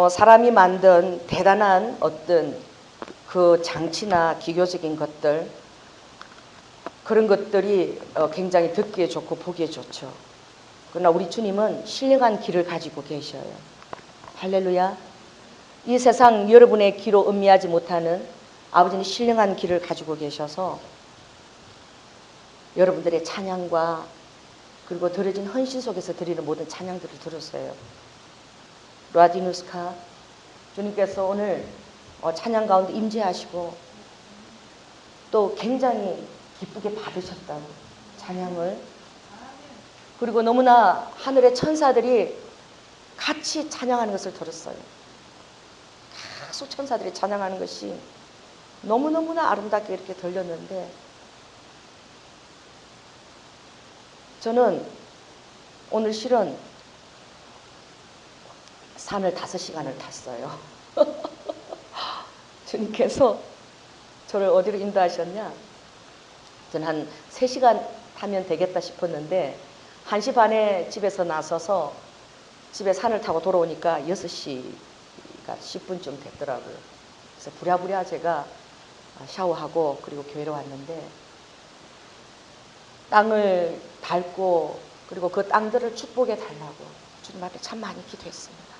사람이 만든 대단한 어떤 그 장치나 기교적인 것들, 그런 것들이 굉장히 듣기에 좋고 보기에 좋죠. 그러나 우리 주님은 신령한 길을 가지고 계셔요. 할렐루야. 이 세상 여러분의 귀로 음미하지 못하는 아버지는 신령한 길을 가지고 계셔서 여러분들의 찬양과 그리고 들어진 헌신 속에서 드리는 모든 찬양들을 들었어요. 라디누스카 주님께서 오늘 찬양 가운데 임재하시고 또 굉장히 기쁘게 받으셨다고 찬양을. 그리고 너무나 하늘의 천사들이 같이 찬양하는 것을 들었어요. 가수 천사들이 찬양하는 것이 너무너무나 아름답게 이렇게 들렸는데, 저는 오늘 실은 산을 5시간을 탔어요. 주님께서 저를 어디로 인도하셨냐? 저는 한 3시간 타면 되겠다 싶었는데 1시 반에 집에서 나서서 집에 산을 타고 돌아오니까 6시가 10분쯤 됐더라고요. 그래서 부랴부랴 제가 샤워하고 그리고 교회로 왔는데, 땅을 밟고 그리고 그 땅들을 축복해 달라고 주님 앞에 참 많이 기도했습니다.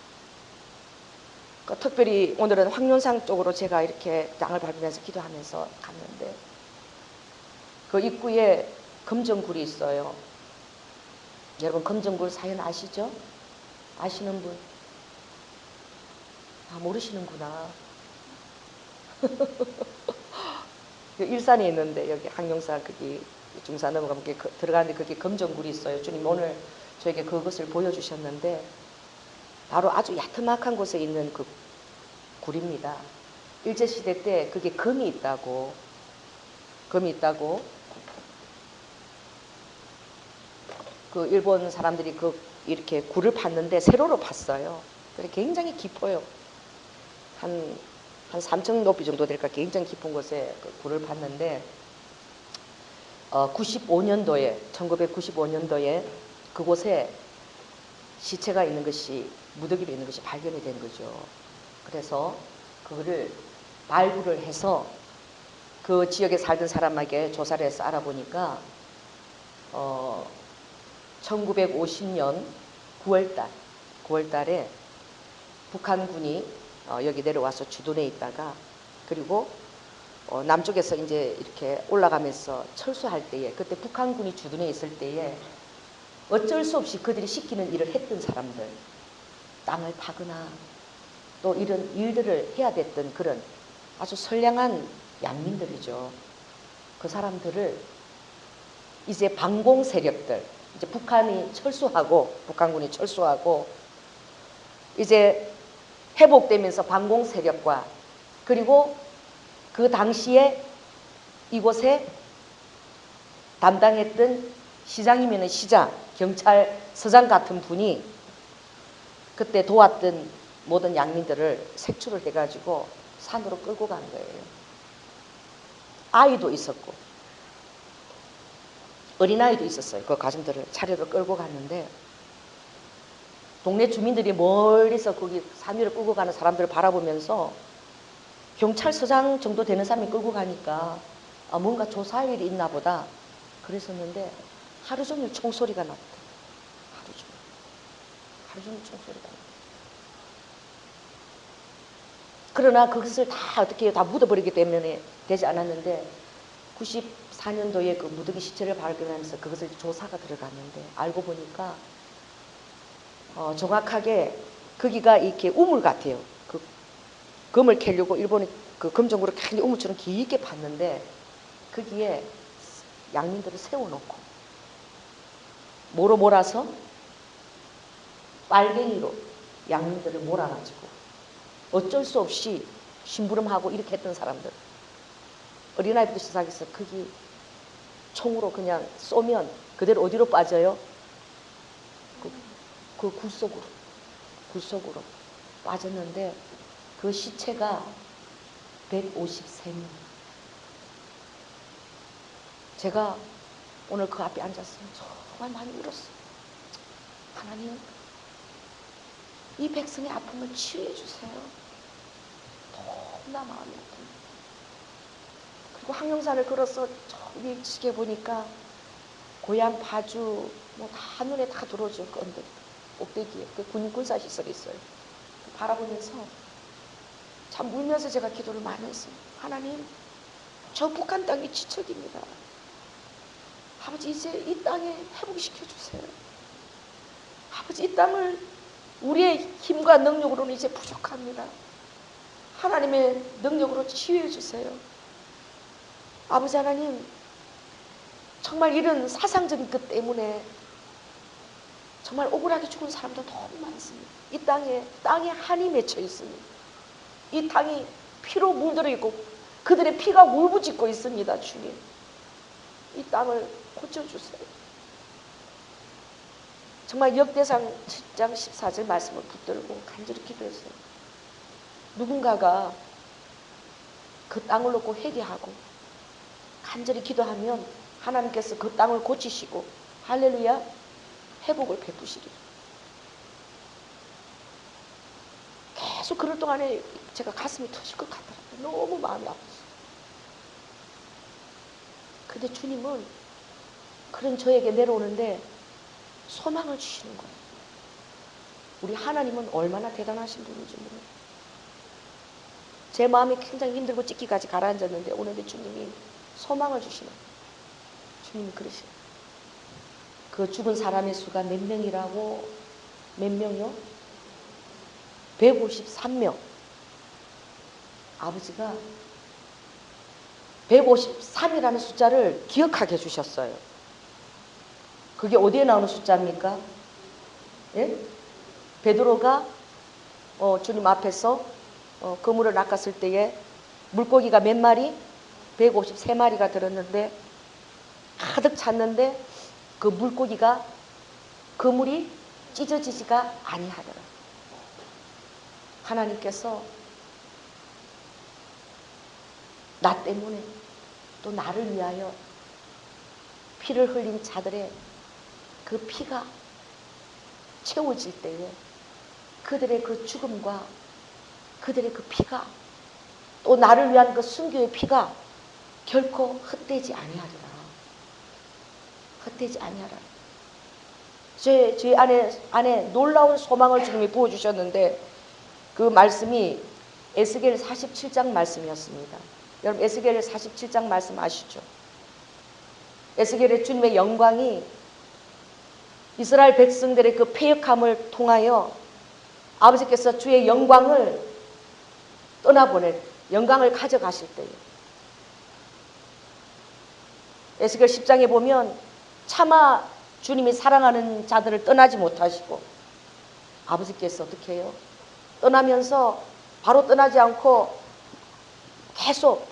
특별히 오늘은 황룡산 쪽으로 제가 이렇게 땅을 밟으면서 기도하면서 갔는데, 그 입구에 금정굴이 있어요. 여러분 금정굴 사연 아시죠? 아시는 분? 모르시는구나. 일산에 있는데 여기 항룡산 거기 중산 넘어가면 들어가는데 그게 금정굴이 있어요. 주님 오늘 저에게 그것을 보여주셨는데 바로 아주 야트막한 곳에 있는 그 굴입니다. 일제시대 때 그게 금이 있다고 그 일본 사람들이 이렇게 굴을 팠는데 세로로 팠어요. 그래 굉장히 깊어요. 한 3층 높이 정도 될까 굉장히 깊은 곳에 그 굴을 팠는데 1995년도에 그곳에 시체가 있는 것이, 무더기로 있는 것이 발견이 된 거죠. 그래서 그거를 발굴을 해서 그 지역에 살던 사람에게 조사를 해서 알아보니까 1950년 9월달에 북한군이 여기 내려와서 주둔해 있다가, 그리고 남쪽에서 이제 이렇게 올라가면서 철수할 때에, 그때 북한군이 주둔해 있을 때에 어쩔 수 없이 그들이 시키는 일을 했던 사람들, 땅을 파거나 또 이런 일들을 해야 됐던 그런 아주 선량한 양민들이죠. 그 사람들을 이제 반공 세력들, 이제 북한군이 철수하고 이제 회복되면서 반공 세력과, 그리고 그 당시에 이곳에 담당했던 시장이면 시장, 경찰서장 같은 분이 그때 도왔던 모든 양민들을 색출을 해가지고 산으로 끌고 간 거예요. 아이도 있었고 어린아이도 있었어요. 그 가정들을 차례로 끌고 갔는데, 동네 주민들이 멀리서 거기 산 위로 끌고 가는 사람들을 바라보면서 경찰서장 정도 되는 사람이 끌고 가니까 뭔가 조사할 일이 있나 보다 그랬었는데, 하루 종일 총소리가 났대. 하루 종일 총소리가 났대. 그러나 그것을 다 어떻게 다 묻어버리기 때문에 되지 않았는데, 94년도에 그 무더기 시체를 발견하면서 그것을 조사가 들어갔는데, 알고 보니까 정확하게 거기가 이렇게 우물 같아요. 그 금을 캐려고 일본이 그 금정구를 굉장히 우물처럼 길게 팠는데, 거기에 양민들을 세워놓고 뭐로 몰아서 빨갱이로 양민들을 몰아가지고 어쩔 수 없이 심부름하고 이렇게 했던 사람들, 어린아이부터 시작해서 거기 총으로 그냥 쏘면 그대로 어디로 빠져요? 그 굴속으로 빠졌는데, 그 시체가 153명. 제가 오늘 그 앞에 앉았어요. 정말 많이 울었어요. 하나님, 이 백성의 아픔을 치유해 주세요. 너무나 마음이 아픕니다. 그리고 항룡산을 걸어서 저기 지게 보니까 고향 파주 뭐 다 눈에 다 들어오죠. 그 언덕 꼭대기에 그 군사 시설이 있어요. 바라보면서 참 울면서 제가 기도를 많이 했습니다. 하나님, 저 북한 땅이 지척입니다. 아버지, 이제 이 땅에 회복시켜 주세요. 아버지, 이 땅을 우리의 힘과 능력으로는 이제 부족합니다. 하나님의 능력으로 치유해 주세요. 아버지 하나님, 정말 이런 사상적인 것 때문에 정말 억울하게 죽은 사람도 너무 많습니다. 이 땅에 한이 맺혀 있습니다. 이 땅이 피로 물들어 있고 그들의 피가 울부짖고 있습니다. 주님, 이 땅을 고쳐주세요. 정말 역대상 10장 14절 말씀을 붙들고 간절히 기도했어요. 누군가가 그 땅을 놓고 회개하고 간절히 기도하면 하나님께서 그 땅을 고치시고 할렐루야 회복을 베푸시리라. 계속 그럴 동안에 제가 가슴이 터질 것 같더라고요. 너무 마음이 아팠어요. 근데 주님은 그런 저에게 내려오는데 소망을 주시는 거예요. 우리 하나님은 얼마나 대단하신 분인지 모르겠어요. 제 마음이 굉장히 힘들고 찢기까지 가라앉았는데 오늘도 주님이 소망을 주시는 거예요. 주님이 그러시는 거예요. 그 죽은 사람의 수가 몇 명이라고? 몇 명이요? 153명. 아버지가 153이라는 숫자를 기억하게 해주셨어요. 그게 어디에 나오는 숫자입니까? 예? 베드로가 주님 앞에서 그물을 낚았을 때에 물고기가 몇 마리? 153마리가 들었는데 가득 찼는데 그 물고기가 그물이 찢어지지가 아니하더라. 하나님께서 나 때문에 또 나를 위하여 피를 흘린 자들의 그 피가 채워질 때에 그들의 그 죽음과 그들의 그 피가 또 나를 위한 그 순교의 피가 결코 헛되지 아니하리라. 헛되지 아니하라. 제 안에 놀라운 소망을 주님이 부어주셨는데 그 말씀이 에스겔 47장 말씀이었습니다. 여러분 에스겔 47장 말씀 아시죠? 에스겔의 주님의 영광이 이스라엘 백성들의 그 패역함을 통하여 아버지께서 주의 영광을 떠나보낼 영광을 가져가실 때에 에스겔 10장에 보면 차마 주님이 사랑하는 자들을 떠나지 못하시고 아버지께서 어떻게 해요? 떠나면서 바로 떠나지 않고 계속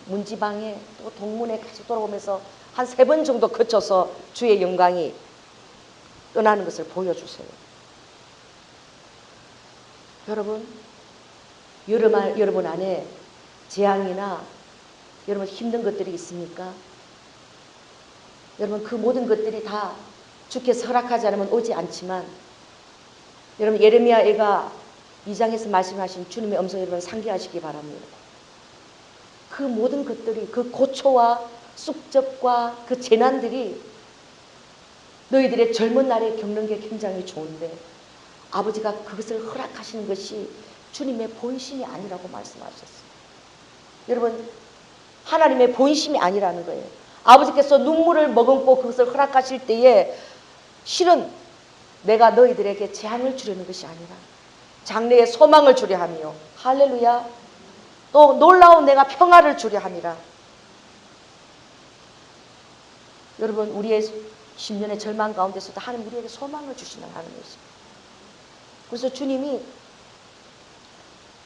문지방에 또 동문에 계속 돌아오면서 한 3번 정도 거쳐서 주의 영광이 떠나는 것을 보여주세요. 여러분 안에 재앙이나 여러분 힘든 것들이 있습니까? 여러분 그 모든 것들이 다 주께서 허락하지 않으면 오지 않지만 여러분 예레미야가 2장에서 말씀하신 주님의 음성 여러분 상기하시기 바랍니다. 그 모든 것들이 그 고초와 쑥접과 그 재난들이 너희들의 젊은 날에 겪는 게 굉장히 좋은데 아버지가 그것을 허락하시는 것이 주님의 본심이 아니라고 말씀하셨어요. 여러분 하나님의 본심이 아니라는 거예요. 아버지께서 눈물을 머금고 그것을 허락하실 때에 실은 내가 너희들에게 재앙을 주려는 것이 아니라 장래에 소망을 주려 하며 할렐루야 또 놀라운 내가 평화를 주려 함이라. 여러분 우리의 10년의 절망 가운데서도 하나님 우리에게 소망을 주시는 하나님이십니다. 그래서 주님이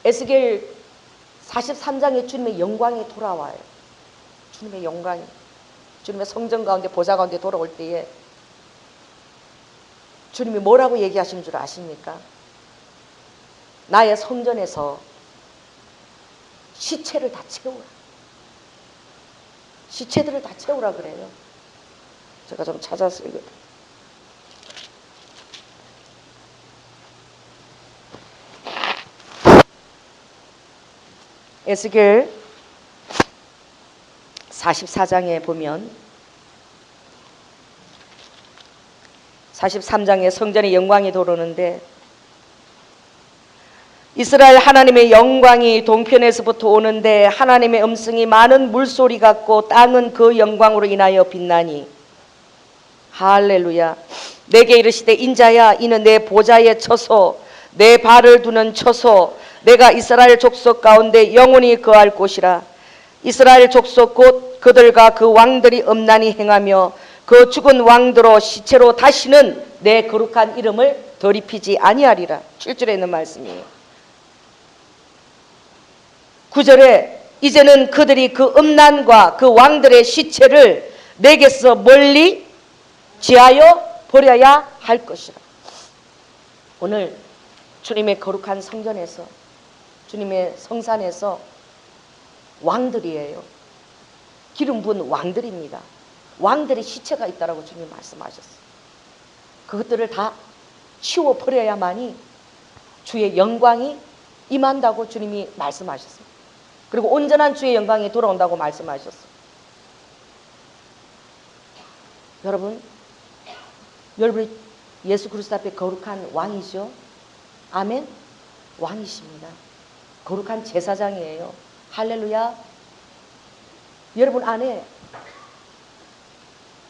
에스겔 43장에 주님의 영광이 돌아와요. 주님의 영광이 주님의 성전 가운데 보좌 가운데 돌아올 때에 주님이 뭐라고 얘기하시는 줄 아십니까? 나의 성전에서 시체를 다 채우라. 시체들을 다 채우라 그래요. 제가 좀 찾아서 읽어요. 에스겔 44장에 보면 43장에 성전의 영광이 들어오는데 이스라엘 하나님의 영광이 동편에서부터 오는데 하나님의 음성이 많은 물소리 같고 땅은 그 영광으로 인하여 빛나니 할렐루야. 내게 이르시되 인자야 이는 내 보좌에 처소 내 발을 두는 처소 내가 이스라엘 족속 가운데 영원히 거할 곳이라. 이스라엘 족속 곧 그들과 그 왕들이 음란히 행하며 그 죽은 왕들로 시체로 다시는 내 거룩한 이름을 더럽히지 아니하리라. 7절에 있는 말씀이에요. 9절에 이제는 그들이 그 음란과 그 왕들의 시체를 내게서 멀리 지하여 버려야 할 것이라. 오늘 주님의 거룩한 성전에서 주님의 성산에서 왕들이에요. 기름 부은 왕들입니다. 왕들의 시체가 있다라고 주님 말씀하셨어요. 그것들을 다 치워버려야만이 주의 영광이 임한다고 주님이 말씀하셨습니다. 그리고 온전한 주의 영광이 돌아온다고 말씀하셨어요. 여러분이 예수 그리스도 앞에 거룩한 왕이죠. 아멘. 왕이십니다. 거룩한 제사장이에요. 할렐루야. 여러분 안에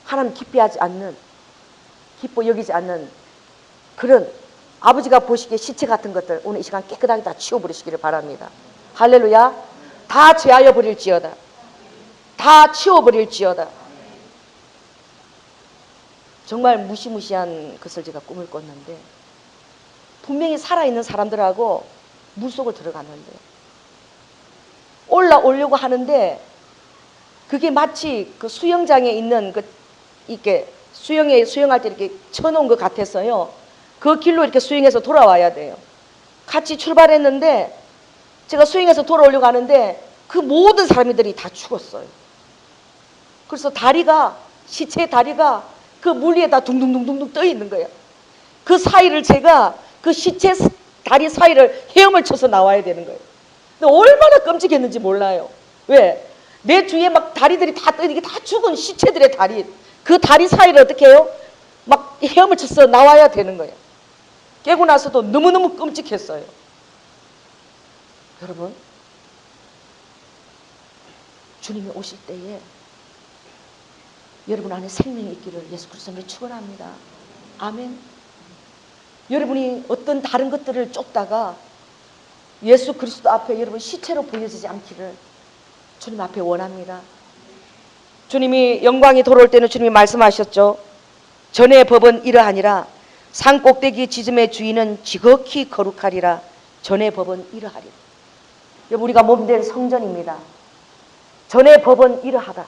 하나님 기뻐 여기지 않는 그런 아버지가 보시기에 시체 같은 것들 오늘 이 시간 깨끗하게 다 치워버리시기를 바랍니다. 할렐루야. 다 제하여 버릴지어다. 다 치워버릴지어다. 정말 무시무시한 것을 제가 꿈을 꿨는데 분명히 살아있는 사람들하고 물속을 들어갔는데 올라오려고 하는데 그게 마치 그 수영장에 있는 이렇게 수영할 때 이렇게 쳐놓은 것 같았어요. 그 길로 이렇게 수영해서 돌아와야 돼요. 같이 출발했는데 제가 수영해서 돌아오려고 하는데 그 모든 사람들이 다 죽었어요. 그래서 시체의 다리가 그 물 위에다 둥둥둥둥 떠 있는 거예요. 그 사이를 제가 그 시체 다리 사이를 헤엄을 쳐서 나와야 되는 거예요. 근데 얼마나 끔찍했는지 몰라요. 왜? 내 주위에 막 다리들이 다 떠 있는 게 다 죽은 시체들의 다리. 그 다리 사이를 어떻게 해요? 막 헤엄을 쳐서 나와야 되는 거예요. 깨고 나서도 너무너무 끔찍했어요. 여러분, 주님이 오실 때에 여러분 안에 생명이 있기를 예수 그리스도로 축원합니다. 아멘. 여러분이 어떤 다른 것들을 쫓다가 예수 그리스도 앞에 여러분 시체로 보여지지 않기를 주님 앞에 원합니다. 주님이 영광이 돌아올 때는 주님이 말씀하셨죠. 전의 법은 이러하니라. 산 꼭대기 지점의 주인은 지극히 거룩하리라. 전의 법은 이러하리라. 여러분 우리가 몸된 성전입니다. 전의 법은 이러하다.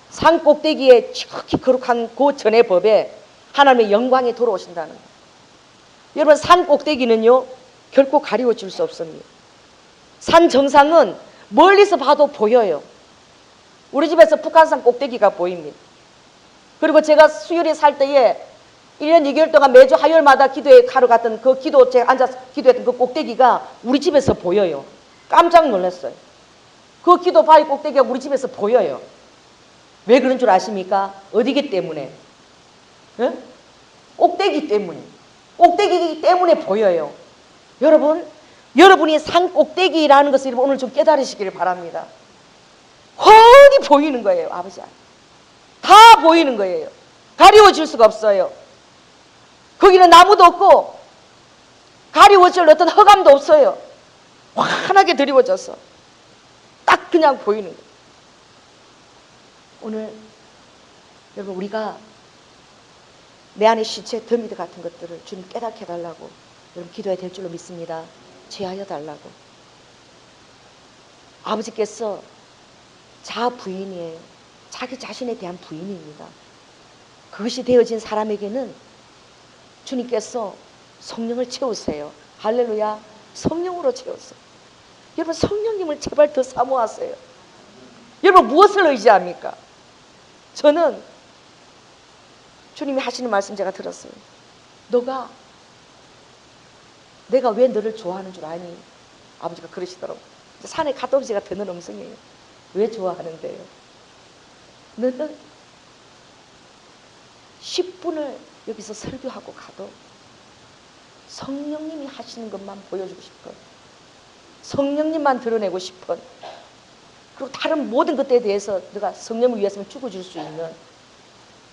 산 꼭대기에 지극히 거룩한 그 전의 법에 하나님의 영광이 돌아오신다는 거예요. 여러분 산 꼭대기는요 결코 가리워질 수 없습니다. 산 정상은 멀리서 봐도 보여요. 우리 집에서 북한산 꼭대기가 보입니다. 그리고 제가 수요일에 살 때에 1년 2개월 동안 매주 화요일마다 기도회 하러 갔던 그 제가 앉아서 기도했던 그 꼭대기가 우리 집에서 보여요. 깜짝 놀랐어요. 그 기도 바위 꼭대기가 우리 집에서 보여요. 왜 그런 줄 아십니까? 어디기 때문에? 네? 꼭대기 때문에. 꼭대기이기 때문에 보여요. 여러분이 산 꼭대기라는 것을 오늘 좀 깨달으시기를 바랍니다. 훤히 보이는 거예요. 아버지 다 보이는 거예요. 가리워질 수가 없어요. 거기는 나무도 없고 가리워질 어떤 허감도 없어요. 환하게 드리워져서 딱 그냥 보이는 거예요. 오늘 여러분 우리가 내 안에 시체 더미드 같은 것들을 주님 깨닫게 해달라고 여러분 기도해야 될 줄로 믿습니다. 제하여 달라고. 아버지께서 자부인이에요. 자기 자신에 대한 부인입니다. 그것이 되어진 사람에게는 주님께서 성령을 채우세요. 할렐루야. 성령으로 채우세요. 여러분 성령님을 제발 더 사모하세요. 여러분 무엇을 의지합니까? 저는 주님이 하시는 말씀 제가 들었어요. 내가 왜 너를 좋아하는 줄 아니? 아버지가 그러시더라고요. 산에 갓없이가 듣는 음성이에요. 왜 좋아하는데요? 너는 10분을 여기서 설교하고 가도 성령님이 하시는 것만 보여주고 싶어. 성령님만 드러내고 싶어. 그리고 다른 모든 것에 대해서 네가 성령을 위해서는 죽어줄 수 있는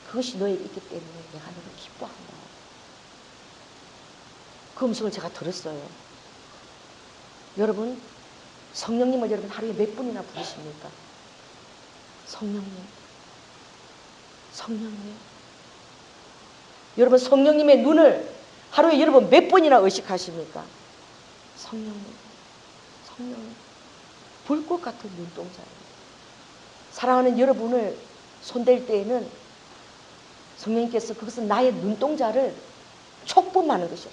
그것이 너에게 있기 때문에 내가 너를 기뻐한다. 그 음성을 제가 들었어요. 여러분, 성령님을 여러분 하루에 몇 분이나 부르십니까? 성령님, 성령님. 여러분, 성령님의 눈을 하루에 여러분 몇 번이나 의식하십니까? 성령님, 성령님. 불꽃 같은 눈동자예요. 사랑하는 여러분을 손댈 때에는 성령님께서 그것은 나의 눈동자를 촉범하는 것이라.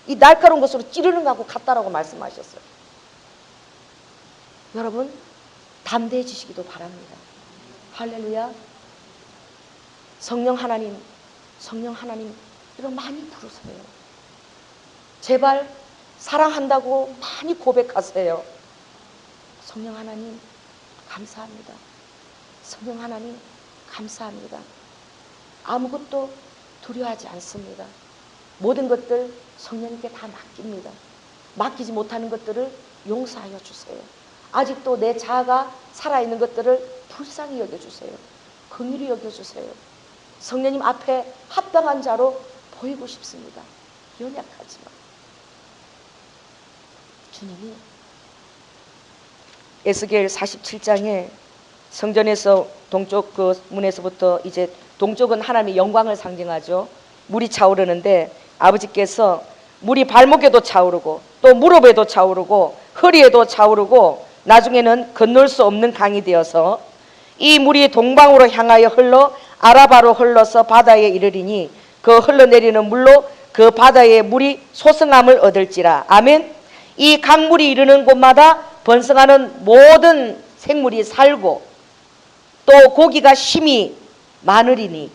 이 날카로운 것으로 찌르는 것하고 같다라고 말씀하셨어요. 여러분, 담대해지시기도 바랍니다. 할렐루야. 성령 하나님, 성령 하나님, 여러분 많이 부르세요. 제발 사랑한다고 많이 고백하세요. 성령 하나님, 감사합니다. 성령 하나님, 감사합니다. 아무것도 두려워하지 않습니다. 모든 것들 성령님께 다 맡깁니다. 맡기지 못하는 것들을 용서하여 주세요. 아직도 내 자아가 살아있는 것들을 불쌍히 여겨주세요. 긍휼히 여겨주세요. 성령님 앞에 합당한 자로 보이고 싶습니다. 연약하지만 주님이 에스겔 47장에 성전에서 동쪽 그 문에서부터 이제 동쪽은 하나님의 영광을 상징하죠. 물이 차오르는데 아버지께서 물이 발목에도 차오르고 또 무릎에도 차오르고 허리에도 차오르고 나중에는 건널 수 없는 강이 되어서 이 물이 동방으로 향하여 흘러 아라바로 흘러서 바다에 이르리니 그 흘러내리는 물로 그 바다의 물이 소성함을 얻을지라. 아멘. 이 강물이 이르는 곳마다 번성하는 모든 생물이 살고 또 고기가 심히 많으리니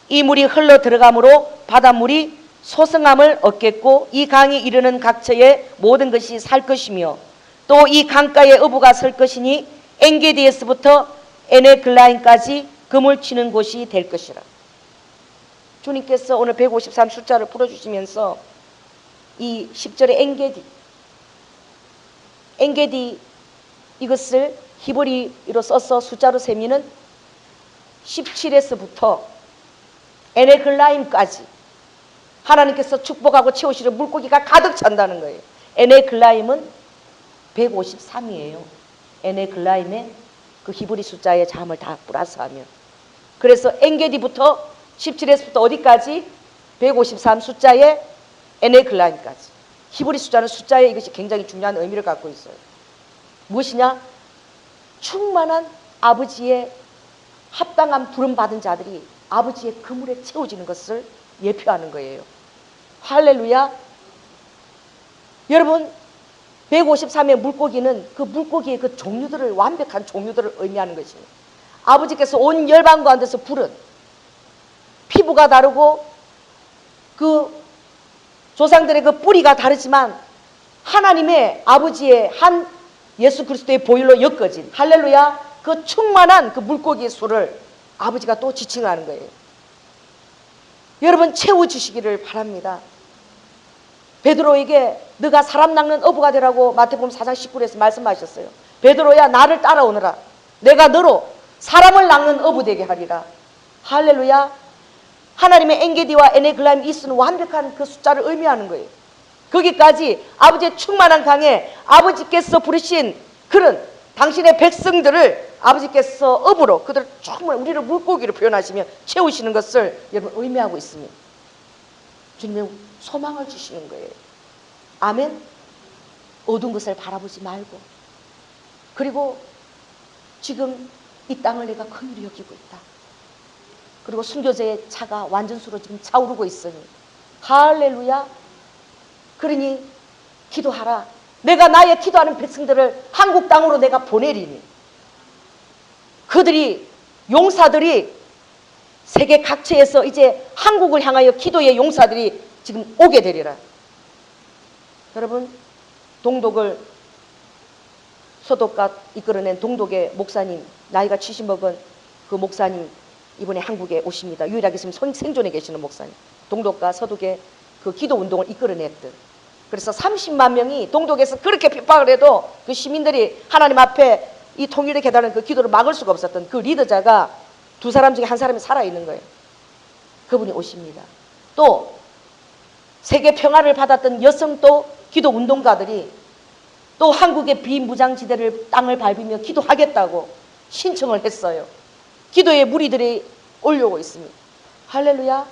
이 물이 흘러 들어가므로 바닷물이 소성함을 얻겠고 이 강이 이르는 각처에 모든 것이 살 것이며 또 이 강가에 어부가 설 것이니 엔게디에서부터 에네글라임까지 금을 치는 곳이 될 것이라. 주님께서 오늘 153 숫자를 풀어주시면서 이 10절에 엔게디 이것을 히브리로 써서 숫자로 세미는 17에서부터 에네글라임까지 하나님께서 축복하고 채우시는 물고기가 가득 찬다는 거예요. 에네글라임은 153이에요. 에네글라임의 그 히브리 숫자의 잠을 다 플러스하면. 그래서 엔게디부터 17에서부터 어디까지? 153 숫자의 에네글라임까지. 히브리 숫자는 숫자에 이것이 굉장히 중요한 의미를 갖고 있어요. 무엇이냐? 충만한 아버지의 합당한 부름받은 자들이 아버지의 그물에 채워지는 것을 예표하는 거예요. 할렐루야. 여러분 153의 물고기는 그 물고기의 그 종류들을 완벽한 종류들을 의미하는 것입니다. 아버지께서 온 열방 가운데서 부른 피부가 다르고 그 조상들의 그 뿌리가 다르지만 하나님의 아버지의 한 예수 그리스도의 보혈로 엮어진 할렐루야 그 충만한 그 물고기의 수를 아버지가 또 지칭하는 거예요. 여러분 채워주시기를 바랍니다. 베드로에게 너가 사람 낚는 어부가 되라고 마태복음 4장 19절에서 말씀하셨어요. 베드로야 나를 따라오너라. 내가 너로 사람을 낚는 어부 되게 하리라. 할렐루야. 하나님의 엔게디와 에네글라임 이스는 완벽한 그 숫자를 의미하는 거예요. 거기까지 아버지의 충만한 강에 아버지께서 부르신 그런 당신의 백성들을 아버지께서 업으로 그들을 충분히 우리를 물고기로 표현하시며 채우시는 것을 여러분 의미하고 있습니다. 주님의 소망을 주시는 거예요. 아멘. 어두운 것을 바라보지 말고 그리고 지금 이 땅을 내가 긍휼히 여기고 있다. 그리고 순교자의 차가 완전수로 지금 차오르고 있으니 할렐루야. 그러니 기도하라. 내가 나의 기도하는 백성들을 한국 땅으로 내가 보내리니 그들이 용사들이 세계 각처에서 이제 한국을 향하여 기도의 용사들이 지금 오게 되리라. 여러분 동독을 서독가 이끌어낸 동독의 목사님, 나이가 70 먹은 그 목사님 이번에 한국에 오십니다. 유일하게 지금 생존해 계시는 목사님. 동독과 서독의 그 기도 운동을 이끌어냈던. 그래서 30만 명이 동독에서 그렇게 핍박을 해도 그 시민들이 하나님 앞에 이 통일의 계단을 그 기도를 막을 수가 없었던 그 리더자가 두 사람 중에 한 사람이 살아있는 거예요. 그분이 오십니다. 또 세계 평화를 받았던 여성 또 기도 운동가들이 또 한국의 비무장지대를 땅을 밟으며 기도하겠다고 신청을 했어요. 기도의 무리들이 올려오고 있습니다. 할렐루야.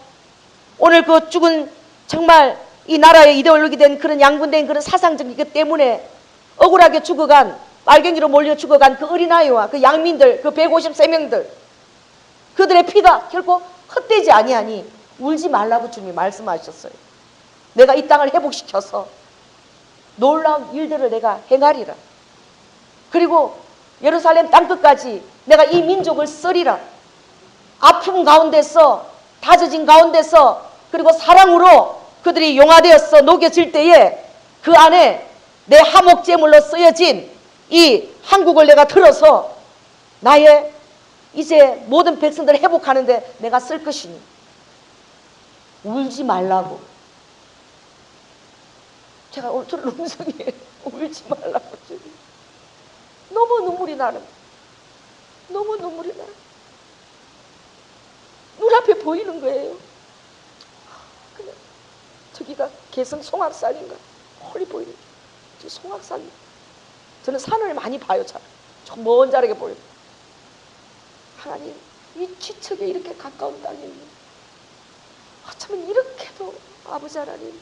오늘 그 죽은 정말 이 나라의 이데올로기 된 그런 양분된 그런 사상적 이것 때문에 억울하게 죽어간, 빨갱이로 몰려 죽어간 그 어린아이와 그 양민들, 그 153명들, 그들의 피가 결코 헛되지 아니하니 울지 말라고 주님이 말씀하셨어요. 내가 이 땅을 회복시켜서 놀라운 일들을 내가 행하리라. 그리고 예루살렘 땅끝까지 내가 이 민족을 쓰리라. 아픔 가운데서, 다져진 가운데서, 그리고 사랑으로 그들이 용화되어서 녹여질 때에 그 안에 내 화목제물로 쓰여진 이 한국을 내가 들어서 나의 이제 모든 백성들을 회복하는데 내가 쓸 것이니 울지 말라고. 제가 오늘 저를 음성이에요. 울지 말라고. 너무 눈물이 나는, 너무 눈물이 나요. 눈앞에 보이는 거예요. 그냥 저기가 개성 송악산인가 멀리 보이는 저 송악산. 저는 산을 많이 봐요. 잘. 저 먼 자락에 보여요. 하나님, 이 지척에 이렇게 가까운 땅이 어쩌면 이렇게도 아버지 하나님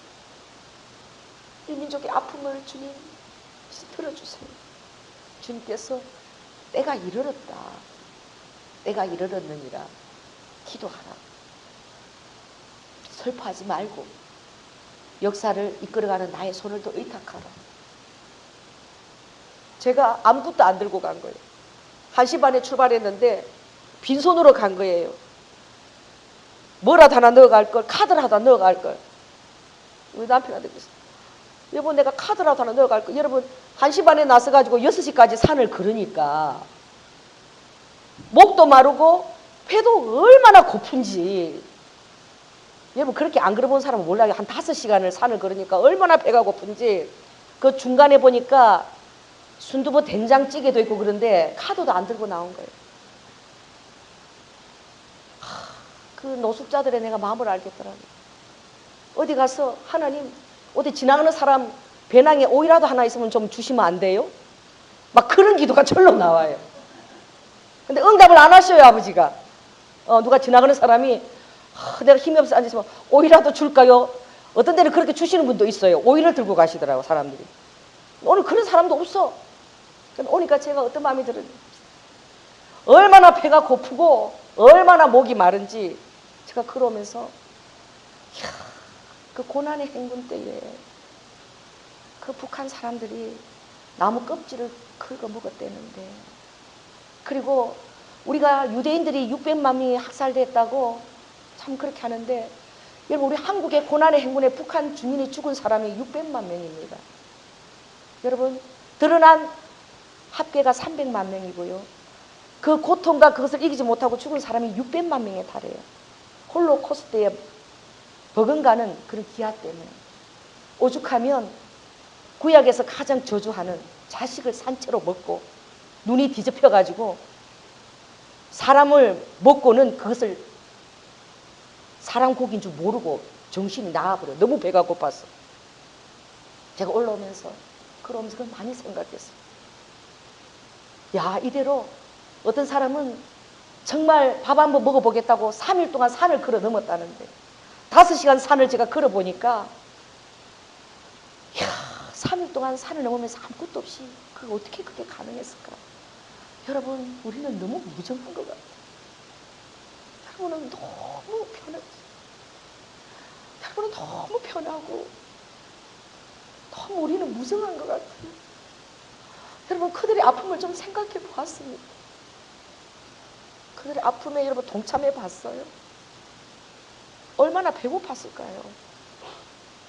이 민족의 아픔을 주님 들어주세요. 주님께서 때가 이르렀다. 때가 이르렀느니라. 기도하라. 슬퍼하지 말고 역사를 이끌어가는 나의 손을 더 의탁하라. 제가 아무것도 안 들고 간 거예요. 1시 반에 출발했는데 빈손으로 간 거예요. 뭐라도 하나 넣어갈 걸, 카드라도 하나 넣어갈 걸. 우리 남편한테 그랬어요. 여보, 내가 카드라도 하나 넣어갈 걸. 여러분, 1시 반에 나서가지고 6시까지 산을 걸으니까 목도 마르고 배도 얼마나 고픈지. 여러분, 그렇게 안 걸어본 사람은 몰라요. 한 5시간을 산을 걸으니까 얼마나 배가 고픈지. 그 중간에 보니까 순두부 된장찌개도 있고 그런데 카드도 안 들고 나온 거예요. 그 노숙자들의 내가 마음을 알겠더라고요. 어디 가서 하나님, 어디 지나가는 사람 배낭에 오이라도 하나 있으면 좀 주시면 안 돼요? 막 그런 기도가 절로 나와요. 근데 응답을 안 하셔요, 아버지가. 누가 지나가는 사람이 내가 힘이 없어 앉아있으면 오이라도 줄까요? 어떤 데는 그렇게 주시는 분도 있어요. 오이를 들고 가시더라고, 사람들이. 오늘 그런 사람도 없어. 오니까 제가 어떤 마음이 들었는지, 얼마나 배가 고프고 얼마나 목이 마른지 제가 그러면서 그 고난의 행군 때에 그 북한 사람들이 나무 껍질을 긁어 먹었대는데, 그리고 우리가 유대인들이 600만 명이 학살됐다고 참 그렇게 하는데, 여러분, 우리 한국의 고난의 행군에 북한 주민이 죽은 사람이 600만 명입니다. 여러분, 드러난 합계가 300만 명이고요. 그 고통과 그것을 이기지 못하고 죽은 사람이 600만 명에 달해요. 홀로코스트에 버금가는 그런 기아 때문에. 오죽하면 구약에서 가장 저주하는 자식을 산채로 먹고 눈이 뒤집혀가지고 사람을 먹고는 그것을 사람 고기인 줄 모르고 정신이 나가버려. 너무 배가 고팠어. 제가 올라오면서 그러면서 그걸 많이 생각했어요. 야, 이대로 어떤 사람은 정말 밥 한번 먹어보겠다고 3일 동안 산을 걸어 넘었다는데 5시간 산을 제가 걸어보니까, 이야, 3일 동안 산을 넘으면서 아무것도 없이 그게 어떻게 그게 가능했을까? 여러분, 우리는 너무 무정한 것 같아요. 여러분은 너무 편하고, 여러분은 너무 편하고, 너무 우리는 무정한 것 같아요. 여러분, 그들의 아픔을 좀 생각해 보았습니다. 그들의 아픔에 여러분 동참해 봤어요? 얼마나 배고팠을까요?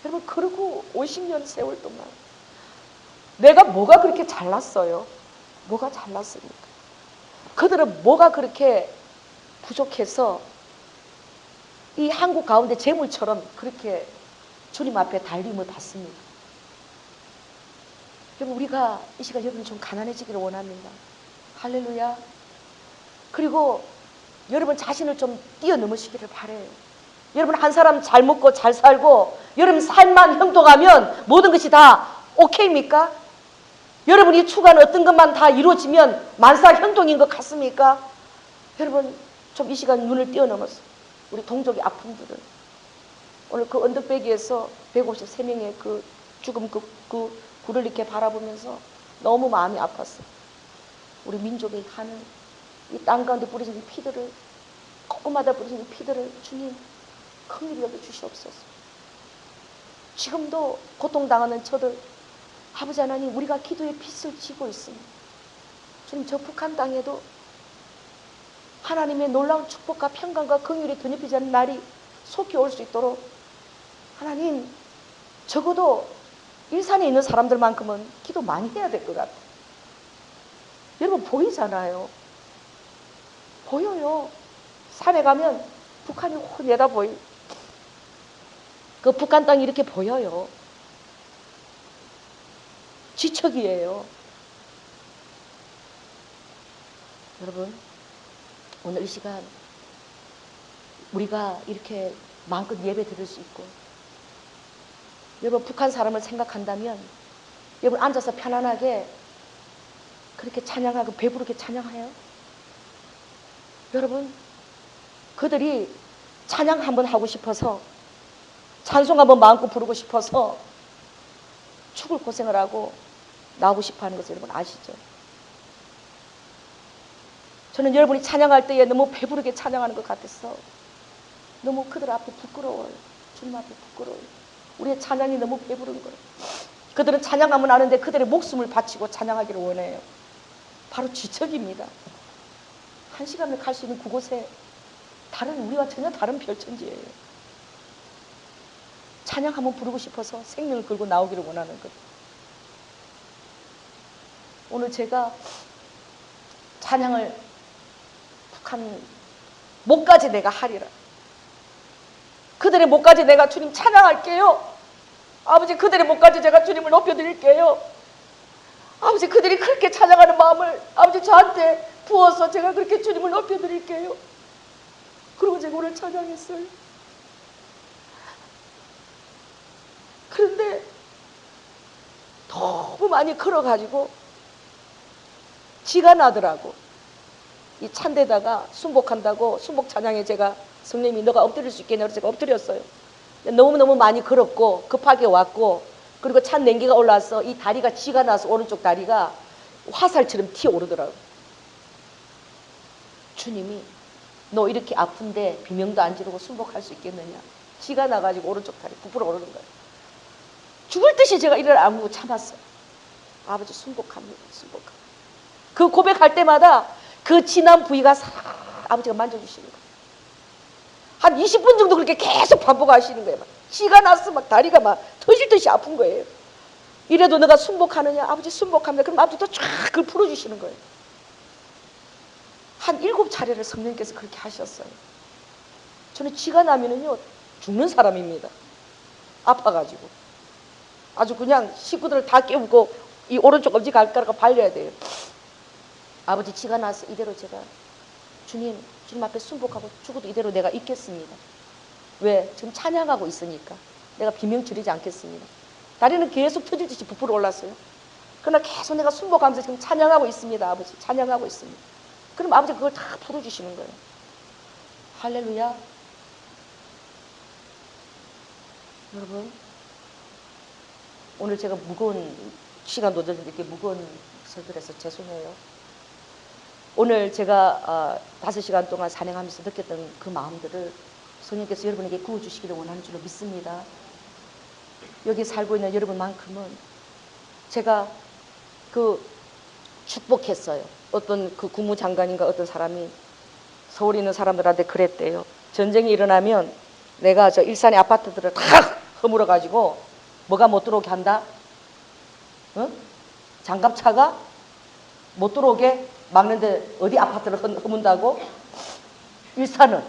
여러분, 그러고 50년 세월 동안 내가 뭐가 그렇게 잘났어요? 뭐가 잘났습니까? 그들은 뭐가 그렇게 부족해서 이 한국 가운데 재물처럼 그렇게 주님 앞에 달림을 받습니다. 여러분, 우리가 이 시간 여러분 좀 가난해지기를 원합니다. 할렐루야. 그리고 여러분 자신을 좀 뛰어넘으시기를 바라요. 여러분, 한 사람 잘 먹고 잘 살고 여러분 삶만 형통하면 모든 것이 다 오케이입니까? 여러분이 추구하는 어떤 것만 다 이루어지면 만사 형통인 것 같습니까? 여러분, 좀 이 시간 눈을 뛰어넘었어. 우리 동족의 아픔들은 오늘 그 언덕배기에서 153명의 그 죽음 그 굴을 이렇게 바라보면서 너무 마음이 아팠어. 우리 민족의 가는 이 땅 가운데 뿌려진 피들을, 곳곳마다 뿌려진 피들을 주님 긍휼히 여겨 주시옵소서. 지금도 고통당하는 저들, 아버지 하나님, 우리가 기도의 빚을 지고 있습니다. 주님, 저 북한 땅에도 하나님의 놀라운 축복과 평강과 긍휼이 드높이지 않는 날이 속히 올 수 있도록 하나님, 적어도 일산에 있는 사람들만큼은 기도 많이 해야 될 것 같아요. 여러분, 보이잖아요. 보여요. 산에 가면 북한이 확 내다 보여. 그 북한 땅이 이렇게 보여요. 지척이에요. 여러분, 오늘 이 시간 우리가 이렇게 마음껏 예배 드릴 수 있고, 여러분 북한 사람을 생각한다면 여러분 앉아서 편안하게 그렇게 찬양하고 배부르게 찬양해요. 여러분, 그들이 찬양 한번 하고 싶어서, 찬송 한번 마음껏 부르고 싶어서 죽을 고생을 하고 나오고 싶어 하는 것을 여러분 아시죠? 저는 여러분이 찬양할 때에 너무 배부르게 찬양하는 것 같아서 너무 그들 앞에 부끄러워요. 주님 앞에 부끄러워요. 우리의 찬양이 너무 배부른 거예요. 그들은 찬양하면 아는데 그들의 목숨을 바치고 찬양하기를 원해요. 바로 지척입니다. 한 시간을 갈 수 있는 그곳에 우리와 전혀 다른 별천지예요. 찬양 한번 부르고 싶어서 생명을 걸고 나오기를 원하는 것. 오늘 제가 찬양을 북한 목까지 내가 하리라. 그들의 목까지 내가 주님 찬양할게요. 아버지, 그들의 목까지 제가 주님을 높여드릴게요. 아버지, 그들이 그렇게 찬양하는 마음을 아버지 저한테 부어서 제가 그렇게 주님을 높여드릴게요. 그리고 제가 오늘 찬양했어요. 그런데 너무 많이 걸어가지고 지가 나더라고. 이 찬데다가 순복한다고 순복 찬양에 제가 성령님이 너가 엎드릴 수 있겠냐고 제가 엎드렸어요. 너무너무 많이 걸었고 급하게 왔고, 그리고 찬 냉기가 올라와서 이 다리가 지가 나서 오른쪽 다리가 화살처럼 튀어오르더라고. 주님이 너 이렇게 아픈데 비명도 안 지르고 순복할 수 있겠느냐. 지가 나가지고 오른쪽 다리 부풀어 오르는 거예요. 죽을 듯이 제가 이를 안고 참았어요. 아버지, 순복합니다. 순복합니다. 그 고백할 때마다 그 진한 부위가 싹 아버지가 만져주시는 거예요. 한 20분 정도 그렇게 계속 반복하시는 거예요. 막 지가 나서 막 다리가 막 터질 듯이 아픈 거예요. 이래도 너가 순복하느냐? 아버지, 순복합니다. 그럼 아버지도 쫙 그걸 풀어주시는 거예요. 한 7차례를 성령님께서 그렇게 하셨어요. 저는 지가 나면은요 죽는 사람입니다. 아파가지고 아주 그냥 식구들을 다 깨우고 이 오른쪽 엄지 발가락을 발려야 돼요. 아버지, 지가 나서 이대로 제가 주님 앞에 순복하고 죽어도 이대로 내가 있겠습니다. 왜? 지금 찬양하고 있으니까 내가 비명 지르지 않겠습니다. 다리는 계속 터지듯이 부풀어 올랐어요. 그러나 계속 내가 순복하면서 지금 찬양하고 있습니다. 아버지, 찬양하고 있습니다. 그럼 아버지 그걸 다 풀어주시는 거예요. 할렐루야. 여러분, 오늘 제가 무거운 시간도 늦었는데 이렇게 무거운 설교를 해서 죄송해요. 오늘 제가 5시간 동안 산행하면서 느꼈던 그 마음들을 성령께서 여러분에게 구워주시기를 원하는 줄로 믿습니다. 여기 살고 있는 여러분만큼은 제가 그 축복했어요. 어떤 그 국무장관인가 어떤 사람이 서울에 있는 사람들한테 그랬대요. 전쟁이 일어나면 내가 저 일산의 아파트들을 다 허물어가지고 뭐가 못 들어오게 한다? 어? 장갑차가 못 들어오게 막는데 어디 아파트를 허문다고? 일산은.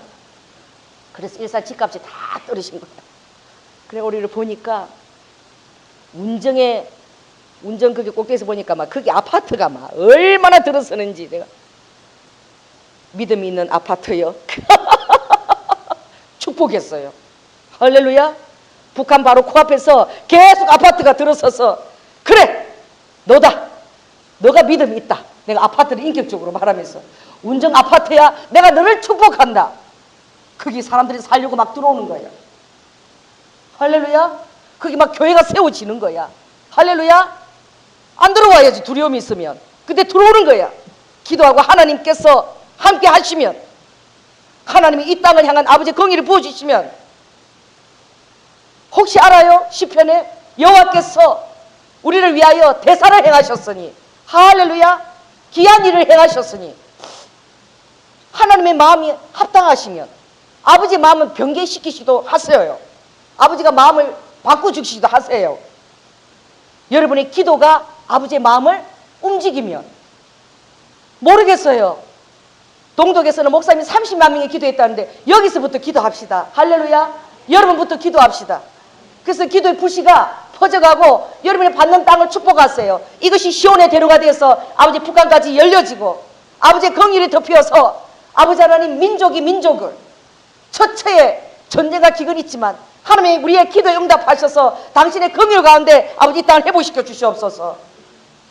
그래서 일산 집값이 다 떨어진 거야. 그래 우리를 보니까 운정 그게 꼭대기에서 보니까 막 그게 아파트가 막 얼마나 들어서는지 내가 믿음이 있는 아파트요. 축복했어요. 할렐루야. 북한 바로 코앞에서 계속 아파트가 들어서서 그래 너다. 너가 믿음이 있다. 내가 아파트를 인격적으로 말하면서 운정 아파트야 내가 너를 축복한다. 거기 사람들이 살려고 막 들어오는 거야. 할렐루야. 거기 막 교회가 세워지는 거야. 할렐루야. 안 들어와야지 두려움이 있으면. 근데 들어오는 거야. 기도하고 하나님께서 함께 하시면 하나님이 이 땅을 향한 아버지의 공의를 부어주시면 혹시 알아요? 시편에 여호와께서 우리를 위하여 대사를 행하셨으니 할렐루야. 귀한 일을 행하셨으니 하나님의 마음이 합당하시면 아버지 마음은 변개시키시기도 하세요. 아버지가 마음을 바꿔주시기도 하세요. 여러분의 기도가 아버지의 마음을 움직이면 모르겠어요. 동독에서는 목사님이 30만 명이 기도했다는데 여기서부터 기도합시다. 할렐루야. 여러분부터 기도합시다. 그래서 기도의 불씨가 퍼져가고 여러분이 받는 땅을 축복하세요. 이것이 시온의 대로가 되어서 아버지 북한까지 열려지고 아버지의 긍휼이 덮여서 아버지 하나님 민족을 처처에 전쟁과 기근이 있지만 하나님이 우리의 기도에 응답하셔서 당신의 긍휼 가운데 아버지 이 땅을 회복시켜 주시옵소서.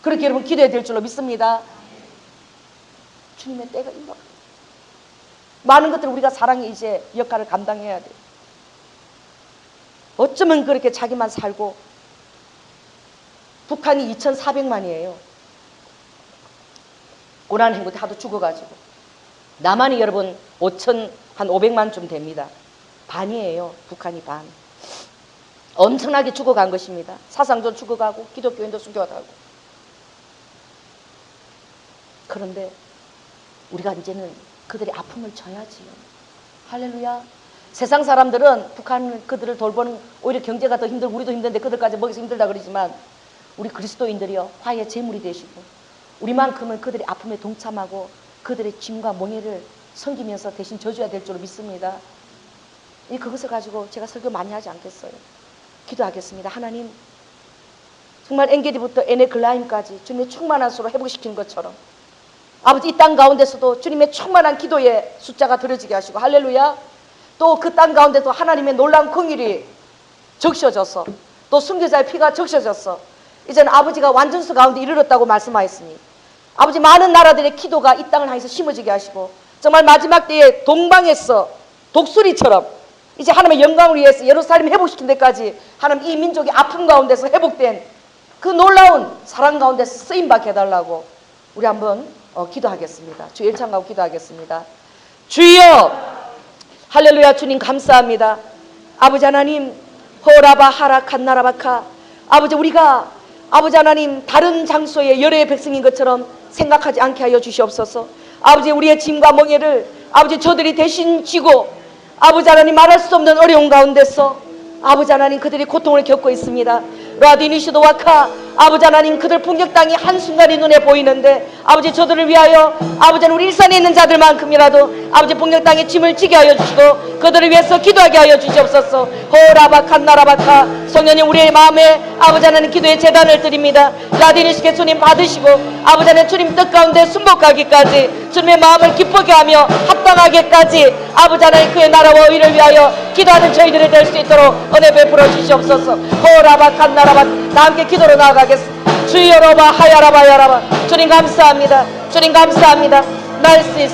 그렇게 여러분 기도해야 될 줄로 믿습니다. 주님의 때가 임박. 많은 것들을 우리가 사랑의 이제 역할을 감당해야 돼. 어쩌면 그렇게 자기만 살고 북한이 2,400만이에요. 고난 행군 때 하도 죽어가지고 남한이 여러분 5,500만 좀 됩니다. 반이에요. 북한이 반. 엄청나게 죽어간 것입니다. 사상도 죽어가고 기독교인도 죽어가고. 그런데 우리가 이제는 그들의 아픔을 져야지요. 할렐루야. 세상 사람들은 북한 그들을 돌보는 오히려 경제가 더 힘들고 우리도 힘든데 그들까지 먹여서 힘들다 그러지만 우리 그리스도인들이요 화해의 제물이 되시고 우리만큼은 그들의 아픔에 동참하고 그들의 짐과 멍에를 섬기면서 대신 져줘야 될 줄로 믿습니다. 그것을 가지고 제가 설교 많이 하지 않겠어요. 기도하겠습니다. 하나님 정말 엔게디부터 에네글라임까지 주님의 충만한 수로 회복시킨 것처럼 아버지 이 땅 가운데서도 주님의 충만한 기도의 숫자가 들어지게 하시고 할렐루야. 또 그 땅 가운데도 하나님의 놀라운 긍휼이 적셔져서 또 순교자의 피가 적셔져서 이제는 아버지가 완전수 가운데 이르렀다고 말씀하였으니 아버지 많은 나라들의 기도가 이 땅을 향해서 심어지게 하시고 정말 마지막 때에 동방에서 독수리처럼 이제 하나님의 영광을 위해서 예루살렘 회복시킨 데까지 하나님 이 민족의 아픔 가운데서 회복된 그 놀라운 사랑 가운데서 쓰임받게 해달라고 우리 한번 기도하겠습니다. 주 일창하고 기도하겠습니다. 주여 할렐루야. 주님 감사합니다. 아버지 하나님 호라바 하라 칸나라바카 아버지 우리가 아버지 하나님 다른 장소에 여러의 백성인 것처럼 생각하지 않게 하여 주시옵소서. 아버지 우리의 짐과 멍에를 아버지 저들이 대신 지고 아버지 하나님 말할 수 없는 어려운 가운데서 아버지 하나님 그들이 고통을 겪고 있습니다. 라디니시도와카 아버지 하나님 그들 풍격 땅이 한순간이 눈에 보이는데 아버지 저들을 위하여 아버지 하나님 우리 일산에 있는 자들만큼이라도 아버지 풍격 땅에 짐을 지게 하여 주시고 그들을 위해서 기도하게 하여 주시옵소서. 호라바칸 나라바카 성령님 우리의 마음에 아버지 하나님 기도의 제단을 드립니다. 라디니시게 주님 받으시고 아버지 하나님 주님 뜻 가운데 순복하기까지 주님의 마음을 기쁘게 하며 합당하게까지 아버지 하나님 그의 나라와 의를 위하여 기도하는 저희들이 될 수 있도록 은혜 베풀어 주시옵소서. 호라바칸 나라바 다 함께 기도로 나아가겠습니다. 주여로바 하야라바 야라바 주님 감사합니다. 주님 감사합니다. 날씨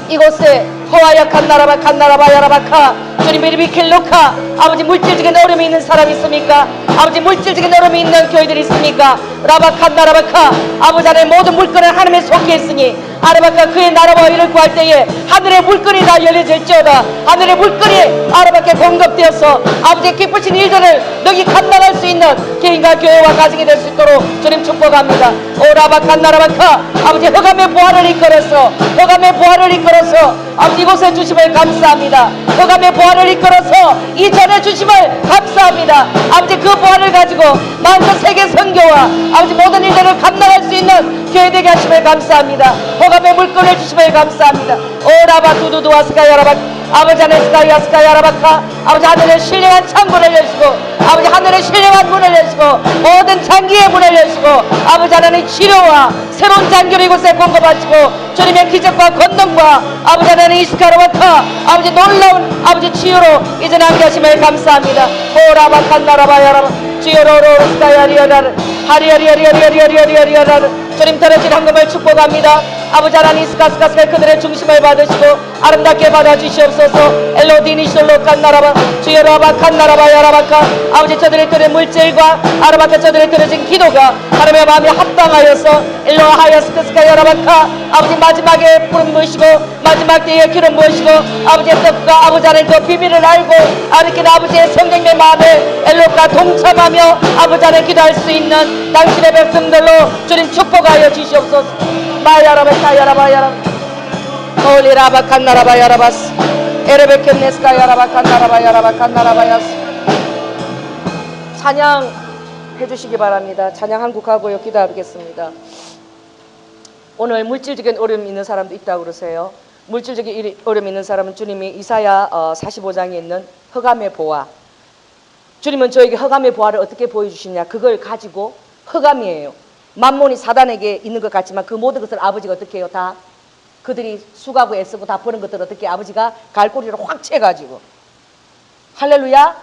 이곳에 호와야 칸나라바 칸나라바 야라바카 주님 비리비켈로카 아버지 물질적인 어려움이 있는 사람이 있습니까? 아버지 물질적인 어려움이 있는 교회들이 있습니까? 라바 칸나라바카 아버지 하나님 모든 물건은 하나님의 속에 있으니 아라바카 그의 나라와 이를 구할 때에 하늘의 물건이 다 열려질지어다. 하늘의 물건이 아라바카에 공급되어서 아버지의 기쁘신 일들을 너희 감당할 수 있는 개인과 교회와 가정이 될 수 있도록 주님 축복합니다. 오라바카 나라바카 아버지 허감의 보화를 이끌어서 허감의 보화를 이끌어서 아버지 이곳에 주심을 감사합니다. 허감의 보화를 이끌어서 이전에 주심을 감사합니다. 아버지 그 보화를 가지고 마음껏 세계 선교와 아버지 모든 일들을 감당할 수 있는 교회 되게 하심을 감사합니다. 허감의 물건을 주심을 감사합니다. 오라바 두두두 아스카야라바 아버지 하늘 스카야 스카야라바카 아버지 하늘의 신령한 창문을 여시고 아버지 하늘의 신령한 문을 여시고 모든 장기의 문을 여시고 아버지 하나님 치료와 새로운 장기를 이곳에 공급하시고 주님의 기적과 권능과 아버지 하나님 이스카라바카 아버지 놀라운 아버지 치유로 이제 남게 하심을 감사합니다. 오라바카 나라바야라바 주여로로 스카야리아라르 하리아리아리아리아리아리아리아리아르 주님 떨어진 황금을 축복합니다. 아버지 하나님 스카스카스카 그들의 중심을 받으시고 아름답게 받아주시옵소서. 엘로디니솔로 칸나라바 주여라바 칸나라바 야라바카 아버지 저들의 들은 물질과 아라바카 저들의 들어진 기도가 하나님의 마음에 합당하여서 엘로하야스크스카 야라바카 아버지 마지막에 푸른 무엇이고 마지막 때의 길은 무엇이고 아버지의 뜻과 아버지 하나님 그 비밀을 알고 아르킨 아버지의 성령의 마음에 엘로가 동참하며 아버지 하나님 기도할 수 있는 당신의 백성들로 주님 축복하여 주시옵소서. 마야라바카 야라바야라 올리라바 칸나라바 야라바스 에레베켄네스카 야라바 칸나라바 야라바 칸나라바야스 찬양 해주시기 바랍니다. 찬양 한국하고요 기도하겠습니다. 오늘 물질적인 어려움이 있는 사람도 있다고 그러세요. 물질적인 어려움이 있는 사람은 주님이 이사야 45장에 있는 흑암의 보화 주님은 저에게 흑암의 보화를 어떻게 보여주시냐 그걸 가지고 흑암이에요. 만몬이 사단에게 있는 것 같지만 그 모든 것을 아버지가 어떻게 해요? 다 그들이 수고하고 애쓰고 다 버는 것들을 어떻게 아버지가 갈고리로 확 채가지고 할렐루야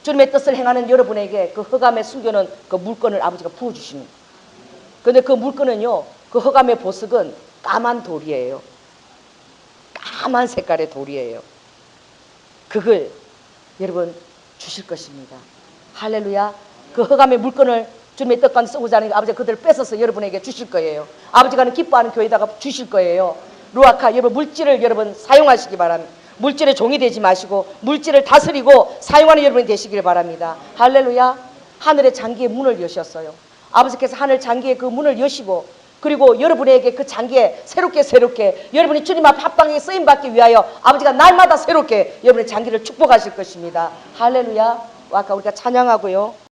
주님의 뜻을 행하는 여러분에게 그 흑암에 숨겨놓은 그 물건을 아버지가 부어주시는 거예요. 근데 그 물건은요 그 흑암의 보석은 까만 돌이에요. 까만 색깔의 돌이에요. 그걸 여러분 주실 것입니다. 할렐루야 그 흑암의 물건을 주님의 뜻과 쓰고자 하는 아버지가 그들을 뺏어서 여러분에게 주실 거예요. 아버지가 기뻐하는 교회에다가 주실 거예요. 루아카 여러분 물질을 여러분 사용하시기 바랍니다. 물질의 종이 되지 마시고 물질을 다스리고 사용하는 여러분이 되시길 바랍니다. 할렐루야 하늘의 장기의 문을 여셨어요. 아버지께서 하늘 장기의 그 문을 여시고 그리고 여러분에게 그 장기에 새롭게 여러분이 주님 앞에 합당하게 쓰임받기 위하여 아버지가 날마다 새롭게 여러분의 장기를 축복하실 것입니다. 할렐루야 아까 우리가 찬양하고요.